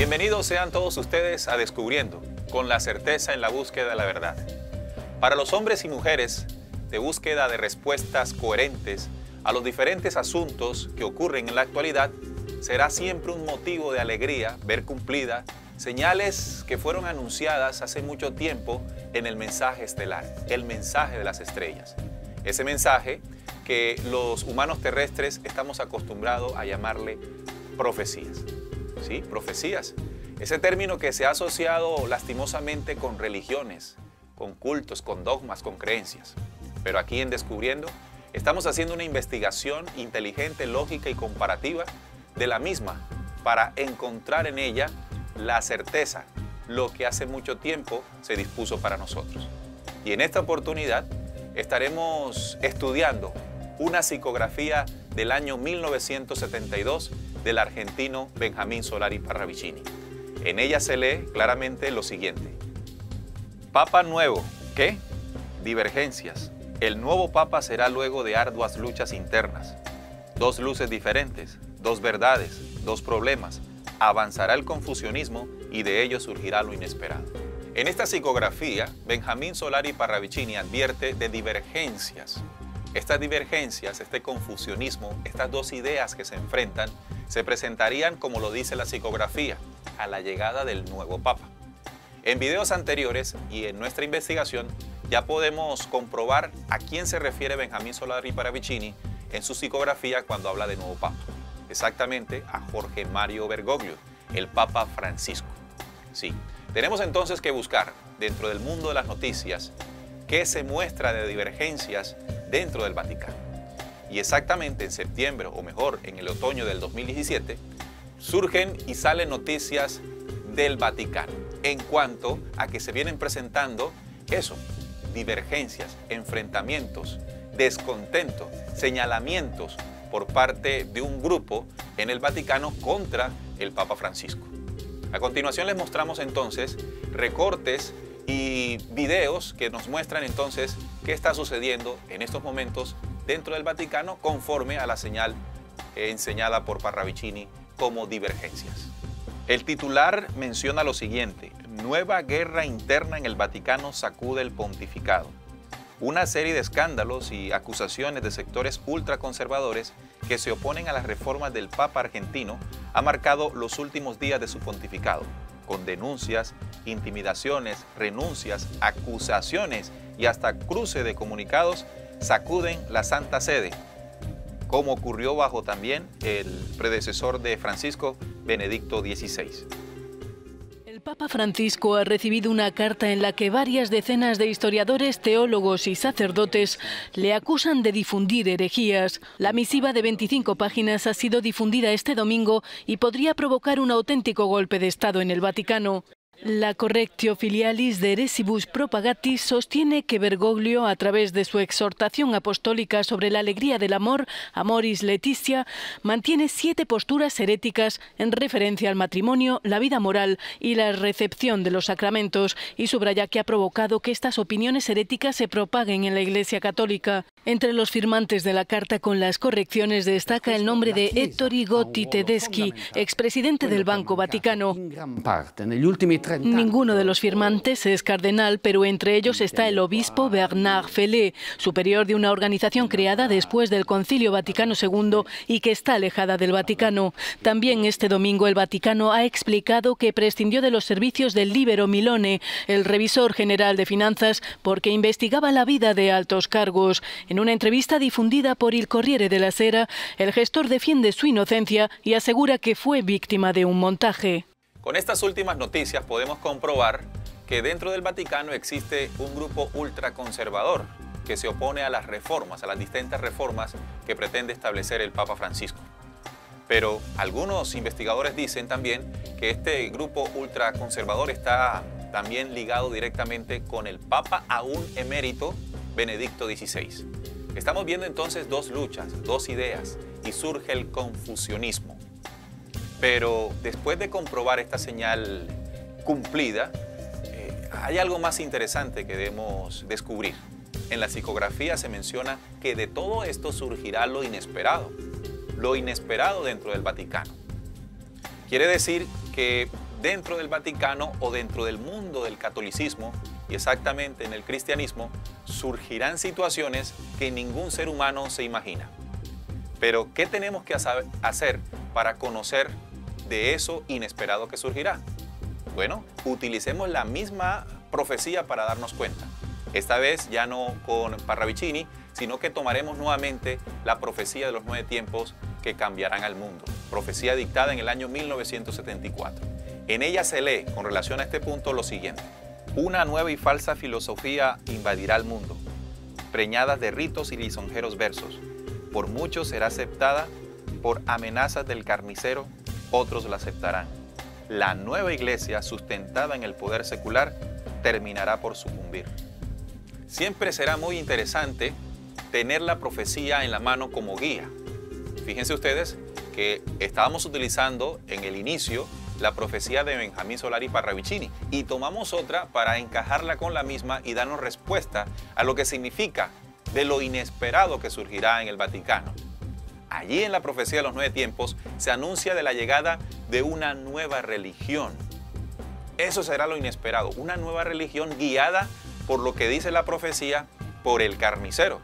Bienvenidos sean todos ustedes a Descubriendo, con la certeza en la búsqueda de la verdad. Para los hombres y mujeres de búsqueda de respuestas coherentes a los diferentes asuntos que ocurren en la actualidad, será siempre un motivo de alegría ver cumplida señales que fueron anunciadas hace mucho tiempo en el mensaje estelar, el mensaje de las estrellas. Ese mensaje que los humanos terrestres estamos acostumbrados a llamarle profecías. ¿Sí? Profecías. Ese término que se ha asociado lastimosamente con religiones, con cultos, con dogmas, con creencias. Pero aquí en Descubriendo estamos haciendo una investigación inteligente, lógica y comparativa de la misma para encontrar en ella la certeza, lo que hace mucho tiempo se dispuso para nosotros. Y en esta oportunidad estaremos estudiando una psicografía del año 1972 del argentino Benjamín Solari Parravicini. En ella se lee claramente lo siguiente: Papa nuevo, ¿qué? Divergencias. El nuevo Papa será luego de arduas luchas internas. Dos luces diferentes, dos verdades, dos problemas. Avanzará el confusionismo y de ello surgirá lo inesperado. En esta psicografía, Benjamín Solari Parravicini advierte de divergencias. Estas divergencias, este confusionismo, estas dos ideas que se enfrentan, se presentarían, como lo dice la psicografía, a la llegada del nuevo Papa. En videos anteriores y en nuestra investigación ya podemos comprobar a quién se refiere Benjamín Solari Parravicini en su psicografía cuando habla de nuevo Papa. Exactamente a Jorge Mario Bergoglio, el Papa Francisco. Sí, tenemos entonces que buscar dentro del mundo de las noticias qué se muestra de divergencias dentro del Vaticano. Y exactamente en septiembre, o mejor, en el otoño del 2017, surgen y salen noticias del Vaticano en cuanto a que se vienen presentando eso, divergencias, enfrentamientos, descontento, señalamientos por parte de un grupo en el Vaticano contra el Papa Francisco. A continuación les mostramos entonces recortes y videos que nos muestran entonces qué está sucediendo en estos momentos dentro del Vaticano conforme a la señal enseñada por Parravicini como divergencias. El titular menciona lo siguiente: nueva guerra interna en el Vaticano sacude el pontificado. Una serie de escándalos y acusaciones de sectores ultraconservadores que se oponen a las reformas del Papa argentino ha marcado los últimos días de su pontificado, con denuncias, intimidaciones, renuncias, acusaciones y hasta cruce de comunicados sacuden la Santa Sede, como ocurrió bajo también el predecesor de Francisco, Benedicto XVI. El Papa Francisco ha recibido una carta en la que varias decenas de historiadores, teólogos y sacerdotes le acusan de difundir herejías. La misiva de 25 páginas ha sido difundida este domingo y podría provocar un auténtico golpe de Estado en el Vaticano. La Correctio Filialis de Heresibus Propagatis sostiene que Bergoglio, a través de su exhortación apostólica sobre la alegría del amor, Amoris Laetitia, mantiene 7 posturas heréticas en referencia al matrimonio, la vida moral y la recepción de los sacramentos, y subraya que ha provocado que estas opiniones heréticas se propaguen en la Iglesia Católica. Entre los firmantes de la carta con las correcciones destaca el nombre de Ettore Gotti Tedeschi, expresidente del Banco Vaticano. Ninguno de los firmantes es cardenal, pero entre ellos está el obispo Bernard Fellet, superior de una organización creada después del Concilio Vaticano II y que está alejada del Vaticano. También este domingo el Vaticano ha explicado que prescindió de los servicios del Libero Milone, el revisor general de finanzas, porque investigaba la vida de altos cargos. En una entrevista difundida por Il Corriere della Sera, el gestor defiende su inocencia y asegura que fue víctima de un montaje. Con estas últimas noticias podemos comprobar que dentro del Vaticano existe un grupo ultraconservador que se opone a las reformas, a las distintas reformas que pretende establecer el Papa Francisco. Pero algunos investigadores dicen también que este grupo ultraconservador está también ligado directamente con el Papa aún emérito Benedicto XVI. Estamos viendo entonces dos luchas, dos ideas, y surge el confusionismo. Pero después de comprobar esta señal cumplida, hay algo más interesante que debemos descubrir. En la psicografía se menciona que de todo esto surgirá lo inesperado dentro del Vaticano. Quiere decir que dentro del Vaticano o dentro del mundo del catolicismo y exactamente en el cristianismo surgirán situaciones que ningún ser humano se imagina. Pero, ¿qué tenemos que hacer para conocer de eso inesperado que surgirá? Bueno, utilicemos la misma profecía para darnos cuenta. Esta vez ya no con Parravicini, sino que tomaremos nuevamente la profecía de los 9 tiempos que cambiarán al mundo. Profecía dictada en el año 1974. En ella se lee, con relación a este punto, lo siguiente. Una nueva y falsa filosofía invadirá el mundo, preñada de ritos y lisonjeros versos. Por muchos será aceptada, por amenazas del carnicero, otros la aceptarán. La nueva iglesia, sustentada en el poder secular, terminará por sucumbir. Siempre será muy interesante tener la profecía en la mano como guía. Fíjense ustedes que estábamos utilizando en el inicio la profecía de Benjamín Solari Parravicini y tomamos otra para encajarla con la misma y darnos respuesta a lo que significa de lo inesperado que surgirá en el Vaticano. Allí en la profecía de los 9 tiempos se anuncia de la llegada de una nueva religión. Eso será lo inesperado, una nueva religión guiada por lo que dice la profecía, por el carnicero.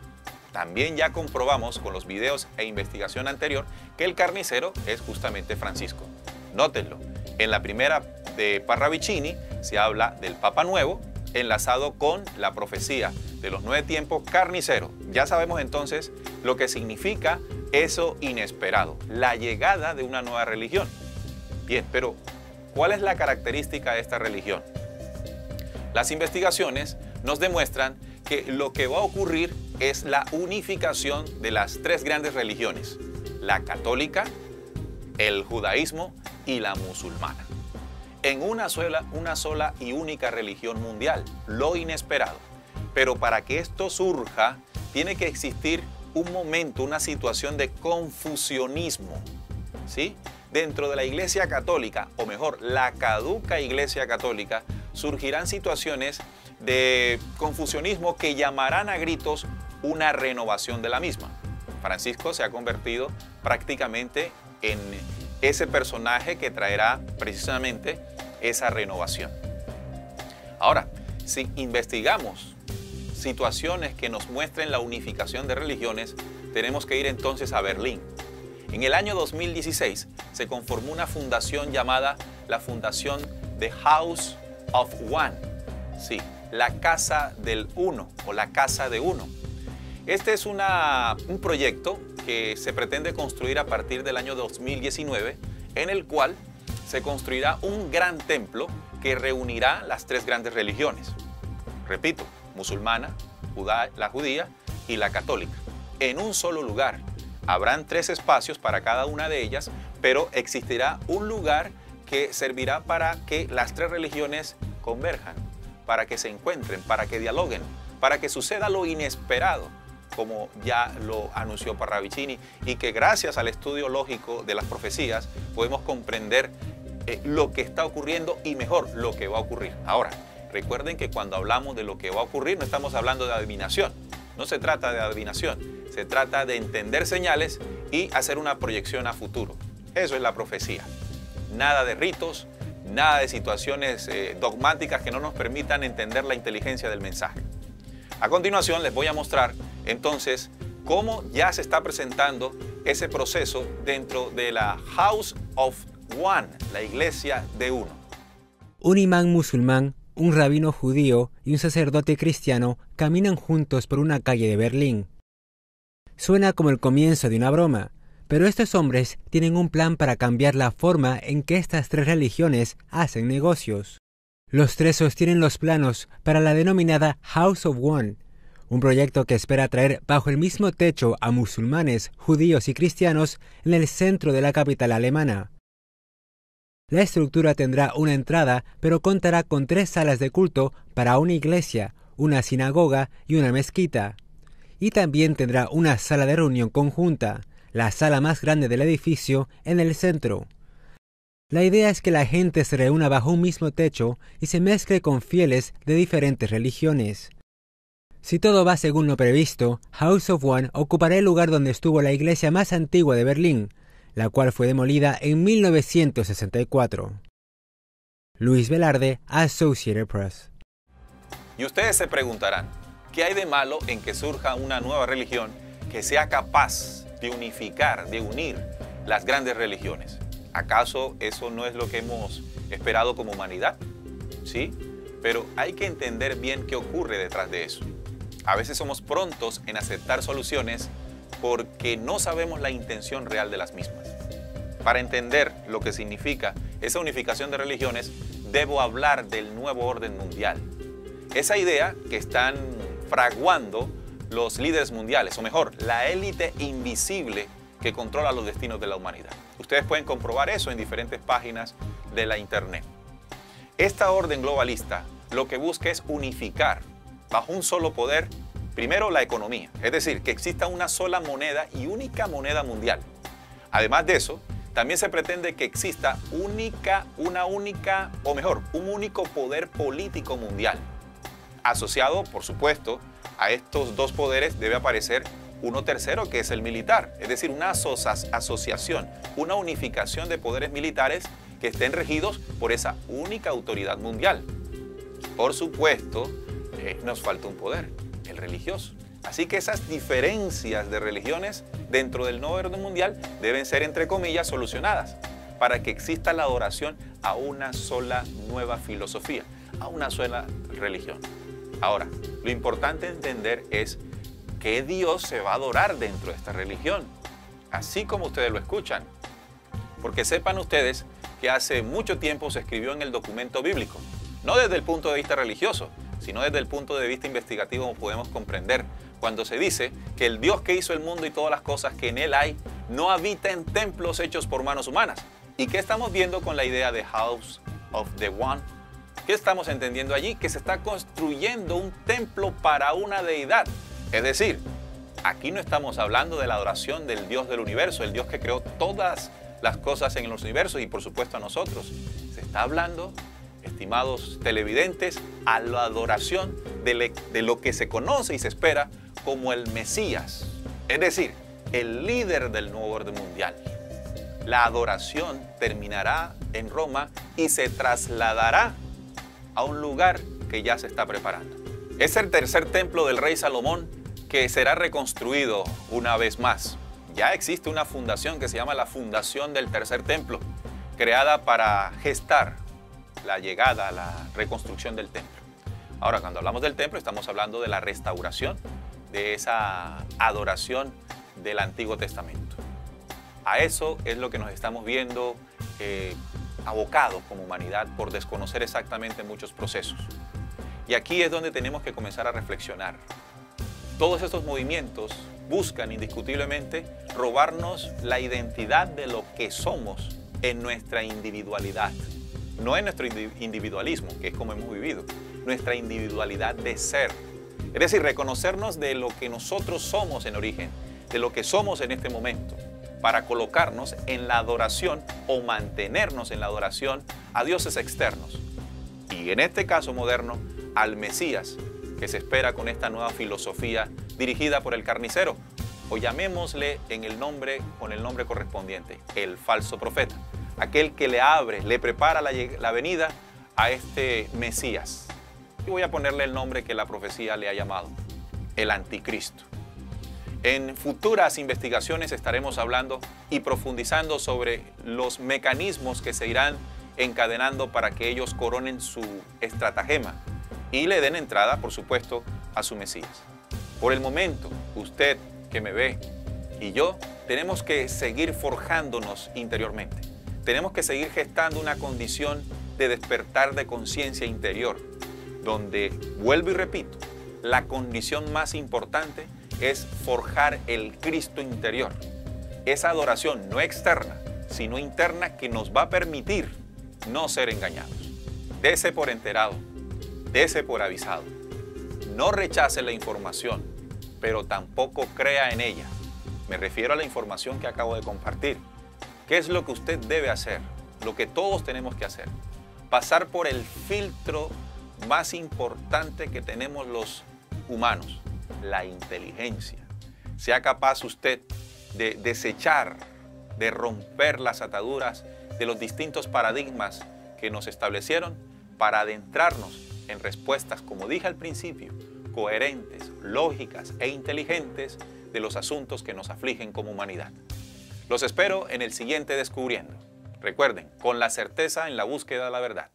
También ya comprobamos con los videos e investigación anterior que el carnicero es justamente Francisco. Nótenlo, en la primera de Parravicini se habla del Papa Nuevo enlazado con la profecía de los 9 tiempos carnicero. Ya sabemos entonces lo que significa eso inesperado, la llegada de una nueva religión. Bien, pero ¿cuál es la característica de esta religión? Las investigaciones nos demuestran que lo que va a ocurrir es la unificación de las 3 grandes religiones, la católica, el judaísmo y la musulmana, en una sola y única religión mundial, lo inesperado. Pero para que esto surja, tiene que existir un momento, una situación de confusionismo, ¿sí? Dentro de la Iglesia Católica, o mejor, la caduca Iglesia Católica, surgirán situaciones de confusionismo que llamarán a gritos una renovación de la misma. Francisco se ha convertido prácticamente en ese personaje que traerá precisamente esa renovación. Ahora, si investigamos situaciones que nos muestren la unificación de religiones, tenemos que ir entonces a Berlín. En el año 2016 se conformó una fundación llamada la Fundación The House of One. Sí, la Casa del Uno o la Casa de Uno. Este es un proyecto que se pretende construir a partir del año 2019, en el cual se construirá un gran templo que reunirá las 3 grandes religiones. Repito, musulmana, la judía y la católica, en un solo lugar. Habrán 3 espacios para cada una de ellas, pero existirá un lugar que servirá para que las 3 religiones converjan, para que se encuentren, para que dialoguen, para que suceda lo inesperado, como ya lo anunció Parravicini, y que gracias al estudio lógico de las profecías podemos comprender lo que está ocurriendo y mejor lo que va a ocurrir. Ahora, recuerden que cuando hablamos de lo que va a ocurrir no estamos hablando de adivinación, no se trata de adivinación, se trata de entender señales y hacer una proyección a futuro. Eso es la profecía. Nada de ritos, nada de situaciones dogmáticas que no nos permitan entender la inteligencia del mensaje. A continuación les voy a mostrar entonces cómo ya se está presentando ese proceso dentro de la House of One, la Iglesia de Uno. Un imán musulmán, un rabino judío y un sacerdote cristiano caminan juntos por una calle de Berlín. Suena como el comienzo de una broma, pero estos hombres tienen un plan para cambiar la forma en que estas 3 religiones hacen negocios. Los 3 sostienen los planos para la denominada House of One, un proyecto que espera traer bajo el mismo techo a musulmanes, judíos y cristianos en el centro de la capital alemana. La estructura tendrá una entrada, pero contará con 3 salas de culto para una iglesia, una sinagoga y una mezquita. Y también tendrá una sala de reunión conjunta, la sala más grande del edificio, en el centro. La idea es que la gente se reúna bajo un mismo techo y se mezcle con fieles de diferentes religiones. Si todo va según lo previsto, House of One ocupará el lugar donde estuvo la iglesia más antigua de Berlín, la cual fue demolida en 1964. Luis Velarde, Associated Press. Y ustedes se preguntarán, ¿qué hay de malo en que surja una nueva religión que sea capaz de unificar, de unir las grandes religiones? ¿Acaso eso no es lo que hemos esperado como humanidad? Sí, pero hay que entender bien qué ocurre detrás de eso. A veces somos prontos en aceptar soluciones porque no sabemos la intención real de las mismas. Para entender lo que significa esa unificación de religiones, debo hablar del nuevo orden mundial. Esa idea que están fraguando los líderes mundiales, o mejor, la élite invisible que controla los destinos de la humanidad. Ustedes pueden comprobar eso en diferentes páginas de la internet. Esta orden globalista lo que busca es unificar bajo un solo poder, primero la economía, es decir, que exista una sola moneda y única moneda mundial. Además de eso, también se pretende que exista un único poder político mundial. Asociado, por supuesto, a estos dos poderes debe aparecer uno tercero, que es el militar, es decir, una asociación, una unificación de poderes militares que estén regidos por esa única autoridad mundial. Por supuesto, nos falta un poder, el religioso. Así que esas diferencias de religiones dentro del nuevo orden mundial deben ser, entre comillas, solucionadas para que exista la adoración a una sola nueva filosofía, a una sola religión. Ahora, lo importante entender es qué Dios se va a adorar dentro de esta religión, así como ustedes lo escuchan. Porque sepan ustedes que hace mucho tiempo se escribió en el documento bíblico, no desde el punto de vista religioso, sino desde el punto de vista investigativo, como podemos comprender, cuando se dice que el Dios que hizo el mundo y todas las cosas que en él hay, no habita en templos hechos por manos humanas. ¿Y qué estamos viendo con la idea de House of the One? ¿Qué estamos entendiendo allí? Que se está construyendo un templo para una deidad. Es decir, aquí no estamos hablando de la adoración del Dios del universo, el Dios que creó todas las cosas en los universos y por supuesto a nosotros. Se está hablando, estimados televidentes, a la adoración de lo que se conoce y se espera como el Mesías, es decir, el líder del nuevo orden mundial. La adoración terminará en Roma y se trasladará a un lugar que ya se está preparando. Es el tercer templo del rey Salomón que será reconstruido una vez más. Ya existe una fundación que se llama la Fundación del Tercer Templo, creada para gestar la llegada, la reconstrucción del templo. Ahora, cuando hablamos del templo, estamos hablando de la restauración de esa adoración del Antiguo Testamento. A eso es lo que nos estamos viendo abocados como humanidad por desconocer exactamente muchos procesos. Y aquí es donde tenemos que comenzar a reflexionar. Todos estos movimientos buscan indiscutiblemente robarnos la identidad de lo que somos en nuestra individualidad. No en nuestro individualismo, que es como hemos vivido, nuestra individualidad de ser. Es decir, reconocernos de lo que nosotros somos en origen, de lo que somos en este momento, para colocarnos en la adoración o mantenernos en la adoración a dioses externos. Y en este caso moderno, al Mesías, que se espera con esta nueva filosofía dirigida por el carnicero, o llamémosle con el nombre correspondiente, el falso profeta, aquel que le prepara la venida a este Mesías. Y voy a ponerle el nombre que la profecía le ha llamado, el anticristo. En futuras investigaciones estaremos hablando y profundizando sobre los mecanismos que se irán encadenando para que ellos coronen su estratagema y le den entrada, por supuesto, a su Mesías. Por el momento, usted que me ve y yo tenemos que seguir forjándonos interiormente. Tenemos que seguir gestando una condición de despertar de conciencia interior, donde, vuelvo y repito, la condición más importante es forjar el Cristo interior. Esa adoración no externa, sino interna, que nos va a permitir no ser engañados. Dese por enterado, dese por avisado. No rechace la información, pero tampoco crea en ella. Me refiero a la información que acabo de compartir. ¿Qué es lo que usted debe hacer? Lo que todos tenemos que hacer. Pasar por el filtro más importante que tenemos los humanos, la inteligencia. Sea capaz usted de desechar, de romper las ataduras de los distintos paradigmas que nos establecieron para adentrarnos en respuestas, como dije al principio, coherentes, lógicas e inteligentes de los asuntos que nos afligen como humanidad. Los espero en el siguiente Descubriendo. Recuerden, con la certeza en la búsqueda de la verdad.